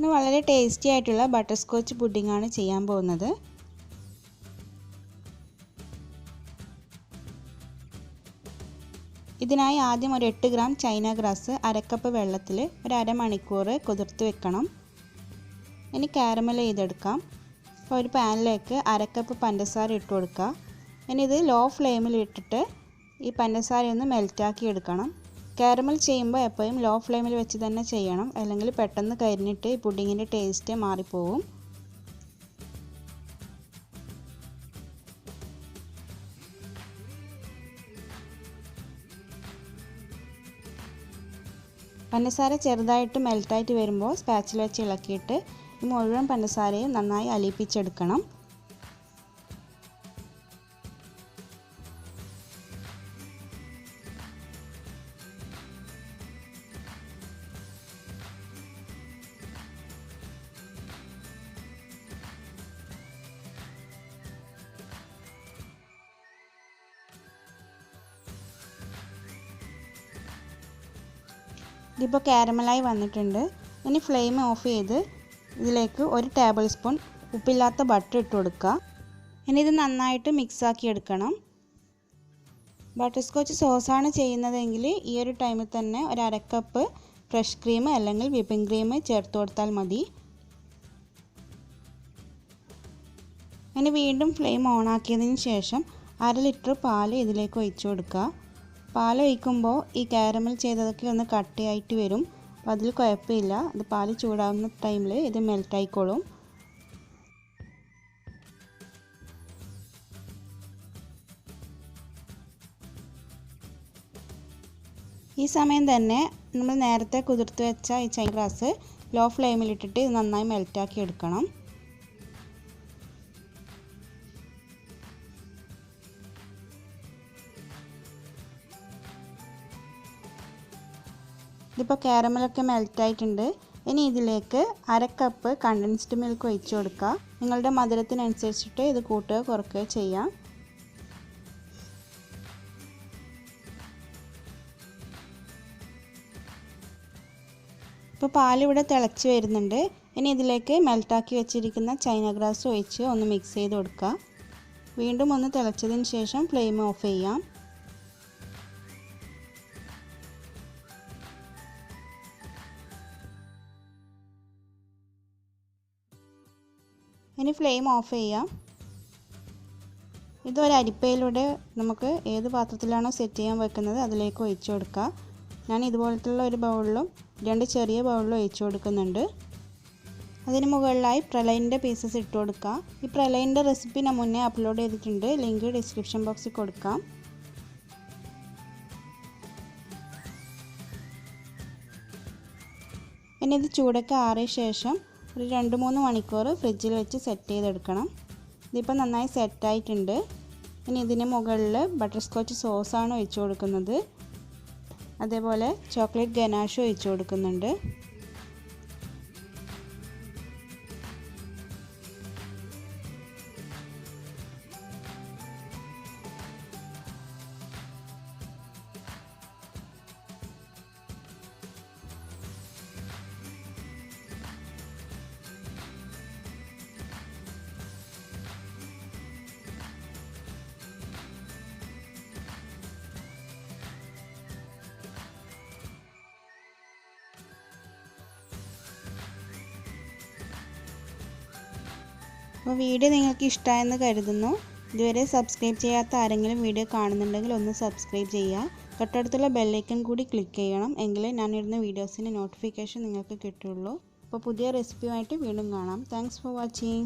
ഇന്ന് വളരെ ടേസ്റ്റി ആയിട്ടുള്ള ബട്ടർസ്കോച്ച് പുഡിംഗ് ആണ് ചെയ്യാൻ പോകുന്നത്. ഇതിനായി ആദ്യം ഒരു 8 ഗ്രാം ചൈനാഗ്രാസ് അരക്കപ്പ് വെള്ളത്തിൽ ഒരു അരമണിക്കൂർ കുതിർത്ത് വെക്കണം. ഇനി കാരമൽ ചെയ്തെടുക്കാം. അപ്പോൾ ഒരു പാനിലേക്ക് അരക്കപ്പ് പഞ്ചസാര ഇട്ട് കൊടുക്കുക. ഇനി ഇത് ലോ ഫ്ലെയിമിൽ ഇട്ടിട്ട് ഈ പഞ്ചസാര ഒന്ന് മെൽറ്റാക്കി എടുക്കണം. കാരമൽ ചെയ്യുമ്പോൾ എപ്പോഴും ലോ ഫ്ലെയിമിൽ വെച്ച് തന്നെ ചെയ്യണം, അല്ലെങ്കിൽ പെട്ടെന്ന് കരിഞ്ഞിട്ട് ഈ പുഡിങ്ങിൻ്റെ ടേസ്റ്റ് മാറിപ്പോവും. പഞ്ചസാര ചെറുതായിട്ട് മെൽറ്റായിട്ട് വരുമ്പോൾ സ്പാച്ചിൽ വെച്ച് ഇളക്കിയിട്ട് ഈ മുഴുവൻ പഞ്ചസാരയും നന്നായി അലിയിപ്പിച്ചെടുക്കണം. ഇതിപ്പോൾ കാരമലായി വന്നിട്ടുണ്ട്. ഇനി ഫ്ലെയിം ഓഫ് ചെയ്ത് ഇതിലേക്ക് 1 ടേബിൾ സ്പൂൺ ഉപ്പില്ലാത്ത ബട്ടർ ഇട്ട് കൊടുക്കുക. ഇനി ഇത് നന്നായിട്ട് മിക്സാക്കി എടുക്കണം. ബട്ടർസ്കോച്ച് സോസാണ് ചെയ്യുന്നതെങ്കിൽ ഈ ഒരു ടൈമിൽ തന്നെ ഒരു അരക്കപ്പ് ഫ്രഷ് ക്രീം അല്ലെങ്കിൽ വിപ്പിംഗ് ക്രീം ചേർത്ത് കൊടുത്താൽ മതി. ഇനി വീണ്ടും ഫ്ലെയിം ഓണാക്കിയതിന് ശേഷം 1/2 ലിറ്റർ പാൽ ഇതിലേക്ക് ഒഴിച്ചു കൊടുക്കുക. പാൽ ഒഴിക്കുമ്പോൾ ഈ കാരമൽ ചെയ്തതൊക്കെ ഒന്ന് കട്ടിയായിട്ട് വരും. അപ്പോൾ അതിൽ കുഴപ്പമില്ല. ഇത് പാൽ ചൂടാകുന്ന ടൈമിൽ ഇത് മെൽറ്റായിക്കോളും. ഈ സമയം തന്നെ നമ്മൾ നേരത്തെ കുതിർത്ത് വെച്ച ഈ ചൈനാഗ്രാസ് ലോ ഫ്ലെയിമിലിട്ടിട്ട് ഇത് നന്നായി മെൽറ്റാക്കി എടുക്കണം. ഇതിപ്പോൾ കാരമലൊക്കെ മെൽറ്റായിട്ടുണ്ട്. ഇനി ഇതിലേക്ക് 1/2 കപ്പ് കണ്ടൻസ്ഡ് മിൽക്ക് ഒഴിച്ചു കൊടുക്കുക. നിങ്ങളുടെ മധുരത്തിനനുസരിച്ചിട്ട് ഇത് കൂട്ടുക കുറയ്ക്കുക ചെയ്യാം. ഇപ്പോൾ പാലിവിടെ തിളച്ച് വരുന്നുണ്ട്. ഇനി ഇതിലേക്ക് മെൽറ്റാക്കി വെച്ചിരിക്കുന്ന ചൈനാഗ്രാസ് ഒഴിച്ച് ഒന്ന് മിക്സ് ചെയ്ത് കൊടുക്കുക. വീണ്ടും ഒന്ന് തിളച്ചതിന് ശേഷം ഫ്ലെയിം ഓഫ് ചെയ്യാം. ഇനി ഫ്ലെയിം ഓഫ് ചെയ്യാം. ഇതൊരു അരിപ്പയിലൂടെ നമുക്ക് ഏത് പാത്രത്തിലാണോ സെറ്റ് ചെയ്യാൻ വെക്കുന്നത് അതിലേക്ക് ഒഴിച്ചു കൊടുക്കുക. ഞാൻ ഇതുപോലത്തുള്ള ഒരു ബൗളിലും 2 ചെറിയ ബൗളിലും ഒഴിച്ചു കൊടുക്കുന്നുണ്ട്. അതിന് മുകളിലായി പ്രലൈനിൻ്റെ പീസസ് ഇട്ട് കൊടുക്കുക. ഈ പ്രലൈനിൻ്റെ റെസിപ്പി ഞാൻ മുന്നേ അപ്ലോഡ് ചെയ്തിട്ടുണ്ട്. ലിങ്ക് ഡിസ്ക്രിപ്ഷൻ ബോക്സിൽ കൊടുക്കാം. ഇനി ഇത് ചൂടൊക്കെ ആറിയ ശേഷം ഒരു 2-3 മണിക്കൂർ ഫ്രിഡ്ജിൽ വെച്ച് സെറ്റ് ചെയ്തെടുക്കണം. ഇതിപ്പോൾ നന്നായി സെറ്റായിട്ടുണ്ട്. ഇനി ഇതിന് മുകളിൽ ബട്ടർസ്കോച്ച് സോസാണ് ഒഴിച്ചു കൊടുക്കുന്നത്. അതേപോലെ ചോക്ലേറ്റ് ഗനാഷും ഒഴിച്ചു കൊടുക്കുന്നുണ്ട്. അപ്പോൾ വീഡിയോ നിങ്ങൾക്ക് ഇഷ്ടമായെന്ന് കരുതുന്നു. ഇതുവരെ സബ്സ്ക്രൈബ് ചെയ്യാത്ത ആരെങ്കിലും വീഡിയോ കാണുന്നുണ്ടെങ്കിൽ ഒന്ന് സബ്സ്ക്രൈബ് ചെയ്യുക. തൊട്ടടുത്തുള്ള ബെല്ലൈക്കൺ കൂടി ക്ലിക്ക് ചെയ്യണം, എങ്കിലേ ഞാനിടുന്ന വീഡിയോസിൻ്റെ നോട്ടിഫിക്കേഷൻ നിങ്ങൾക്ക് കിട്ടുള്ളൂ. അപ്പോൾ പുതിയ റെസിപ്പിയുമായിട്ട് വീണ്ടും കാണാം. Thanks for watching.